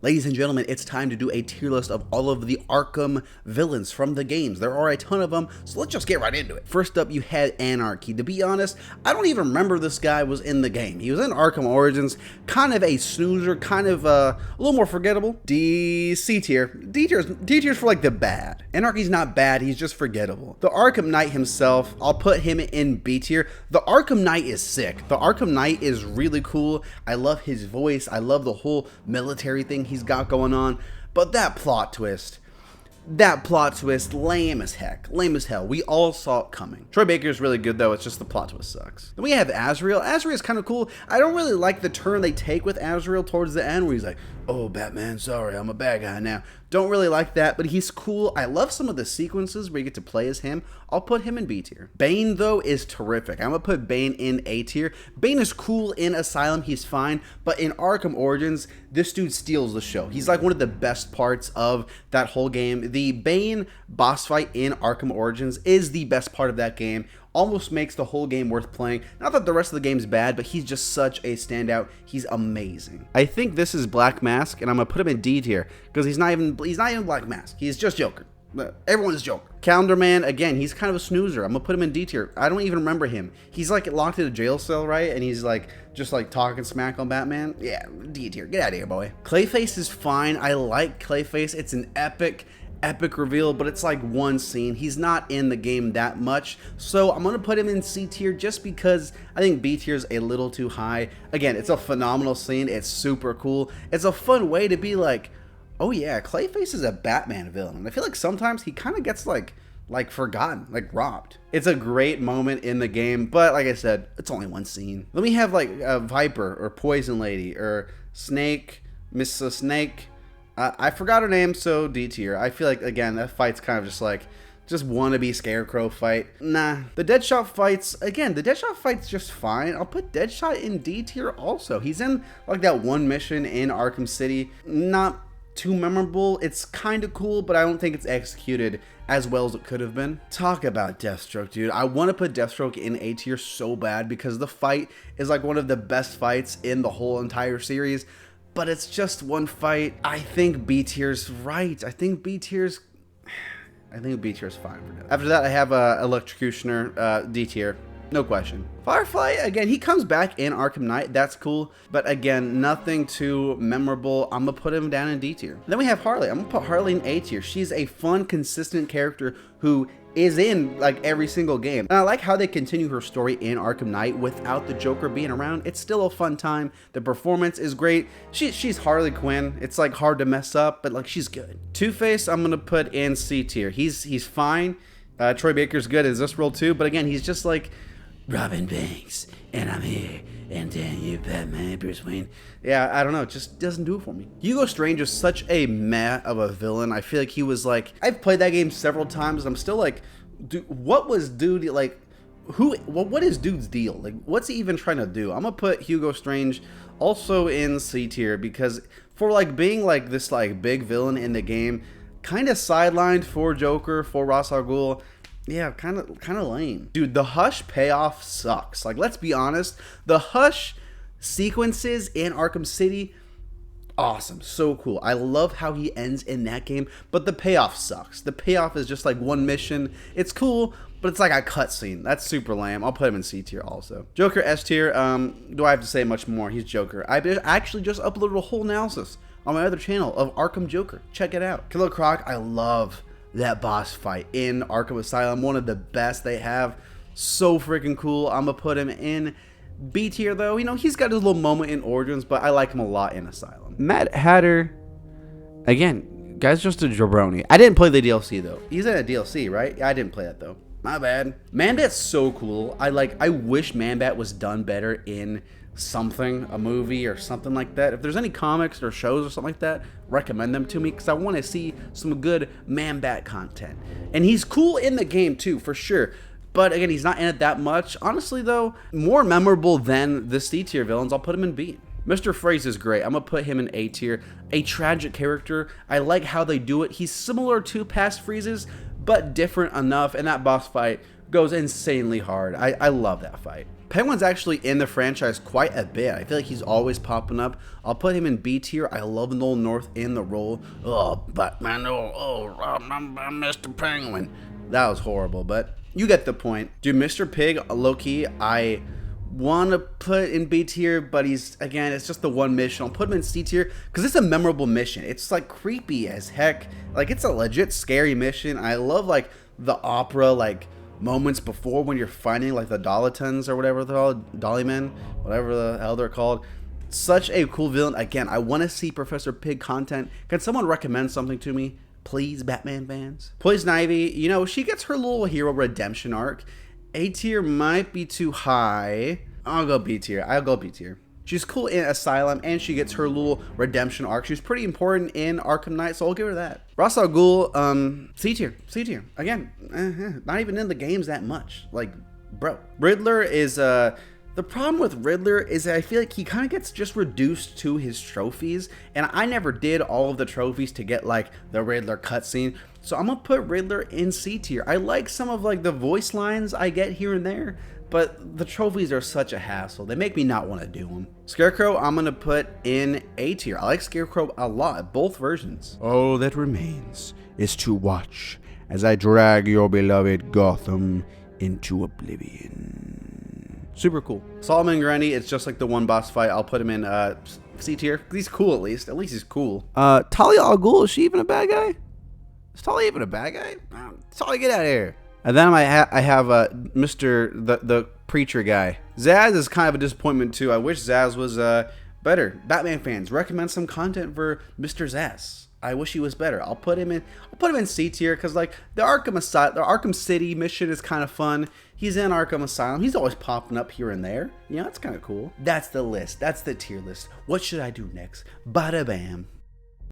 Ladies and gentlemen, it's time to do a tier list of all of the Arkham villains from the games. There are a ton of them, so let's just get right into it. First up, you had Anarchy. To be honest, I don't even remember this guy was in the game. He was in Arkham Origins, kind of a snoozer, kind of a little more forgettable. C tier. D tier's for like the bad. Anarchy's not bad, he's just forgettable. The Arkham Knight himself, I'll put him in B tier. The Arkham Knight is sick. The Arkham Knight is really cool. I love his voice. I love the whole military thing he's got going on, but that plot twist, lame as heck, lame as hell. We all saw it coming. Troy Baker's really good though, it's just the plot twist sucks. Then we have Azrael. Azrael is kind of cool. I don't really like the turn they take with Azrael towards the end where he's like, oh, Batman, sorry, I'm a bad guy now. Don't really like that, but he's cool. I love some of the sequences where you get to play as him. I'll put him in B tier. Bane, though, is terrific. I'm gonna put Bane in A tier. Bane is cool in Asylum, he's fine, but in Arkham Origins, this dude steals the show. He's like one of the best parts of that whole game. The Bane boss fight in Arkham Origins is the best part of that game. Almost makes the whole game worth playing. Not that the rest of the game's bad, but he's just such a standout. He's amazing. I think this is Black Mask, and I'm gonna put him in D tier because he's not even Black Mask. He's just Joker. Everyone's Joker. Calendar Man, again, he's kind of a snoozer. I'm gonna put him in D tier. I don't even remember him. He's like locked in a jail cell, right? And he's like just like talking smack on Batman. Yeah, D tier. Get out of here, boy. Clayface is fine. I like Clayface. It's an epic reveal, but it's like one scene. He's not in the game that much, so I'm gonna put him in C tier just because I think B tier is a little too high. Again, it's a phenomenal scene. It's super cool. It's a fun way to be like, oh yeah, Clayface is a Batman villain, and I feel like sometimes he kind of gets like forgotten, like robbed. It's a great moment in the game, but like I said, it's only one scene. Then we have like Viper or Poison Lady or Snake, Mrs. Snake. I forgot her name, so D tier. I feel like, again, that fight's kind of just like, just wannabe Scarecrow fight. Nah. The Deadshot fights, again, the Deadshot fight's just fine. I'll put Deadshot in D tier also. He's in like that one mission in Arkham City. Not too memorable. It's kind of cool, but I don't think it's executed as well as it could have been. Talk about Deathstroke, dude. I want to put Deathstroke in A tier so bad because the fight is like one of the best fights in the whole entire series. But it's just one fight. I think B tier's right. I think B tier's fine for now. After that, I have Electrocutioner, D tier. No question. Firefly, again, he comes back in Arkham Knight. That's cool. But again, nothing too memorable. I'm going to put him down in D tier. Then we have Harley. I'm going to put Harley in A tier. She's a fun, consistent character who is in like every single game. And I like how they continue her story in Arkham Knight without the Joker being around. It's still a fun time. The performance is great. She's Harley Quinn. It's like hard to mess up, but like she's good. Two-Face, I'm going to put in C tier. He's fine. Troy Baker's good as this role too, but again, he's just like Robin Banks, and I'm here, and then you, Batman, Bruce Wayne. Yeah, I don't know, it just doesn't do it for me. Hugo Strange is such a meh of a villain. I feel like he was like, I've played that game several times, and I'm still like, dude, what is dude's deal? Like, what's he even trying to do? I'm gonna put Hugo Strange also in C tier because for like being like this like big villain in the game, kind of sidelined for Joker, for Ra's al Ghul. Yeah, kind of lame. Dude, the Hush payoff sucks. Like, let's be honest. The Hush sequences in Arkham City, awesome. So cool. I love how he ends in that game, but the payoff sucks. The payoff is just like one mission. It's cool, but it's like a cutscene. That's super lame. I'll put him in C tier also. Joker S tier. Do I have to say much more? He's Joker. I actually just uploaded a whole analysis on my other channel of Arkham Joker. Check it out. Killer Croc, I love that boss fight in Arkham Asylum. One of the best they have. So freaking cool. I'm gonna put him in B tier though. You know, he's got his little moment in Origins, but I like him a lot in Asylum. Mad Hatter, again, guy's just a jabroni. I didn't play the DLC though. He's in a DLC, right? Yeah, I didn't play that though. My bad. Man-Bat's so cool. I wish Man-Bat was done better in something, a movie or something like that. If there's any comics or shows or something like that, recommend them to me because I want to see some good Man-Bat content. And he's cool in the game too, for sure. But again, he's not in it that much. Honestly though, more memorable than the C tier villains, I'll put him in B. Mr. Freeze is great. I'm gonna put him in A tier. A tragic character. I like how they do it. He's similar to past Freezes, but different enough, and that boss fight goes insanely hard. I love that fight. Penguin's actually in the franchise quite a bit. I feel like he's always popping up. I'll put him in B tier. I love Nolan North in the role. Oh, Batman, I'm Mr. Penguin. That was horrible, but you get the point. Dude, Mr. Pig, low-key, I want to put in B tier, but he's, again, it's just the one mission. I'll put him in C tier because it's a memorable mission. It's like creepy as heck. Like, it's a legit scary mission. I love like the opera like moments before when you're fighting like the Dolitons or whatever they're called, Dollymen, whatever the hell they're called. Such a cool villain. Again, I want to see Professor Pig content. Can someone recommend something to me, please, Batman fans? Poison Ivy, you know, she gets her little hero redemption arc. A tier might be too high. I'll go B tier. I'll go B tier. She's cool in Asylum, and she gets her little redemption arc. She's pretty important in Arkham Knight, so I'll give her that. Ra's al Ghul, C tier. C tier. Again, not even in the games that much. Like, bro. Riddler is, the problem with Riddler is that I feel like he kind of gets just reduced to his trophies, and I never did all of the trophies to get, like, the Riddler cutscene. So I'm gonna put Riddler in C tier. I like some of like the voice lines I get here and there, but the trophies are such a hassle. They make me not want to do them. Scarecrow, I'm gonna put in A tier. I like Scarecrow a lot, both versions. All that remains is to watch as I drag your beloved Gotham into oblivion. Super cool. Solomon Grundy, it's just like the one boss fight. I'll put him in C tier. He's cool at least. At least he's cool. Talia al Ghul, is she even a bad guy? Is Talia even a bad guy? Talia, get out of here. And then I have Mr. the preacher guy. Zazz is kind of a disappointment too. I wish Zazz was better. Batman fans, recommend some content for Mr. Zazz. I wish he was better. I'll put him in C tier because like the Arkham City mission is kind of fun. He's in Arkham Asylum. He's always popping up here and there. You know, that's kind of cool. That's the list. That's the tier list. What should I do next? Bada bam.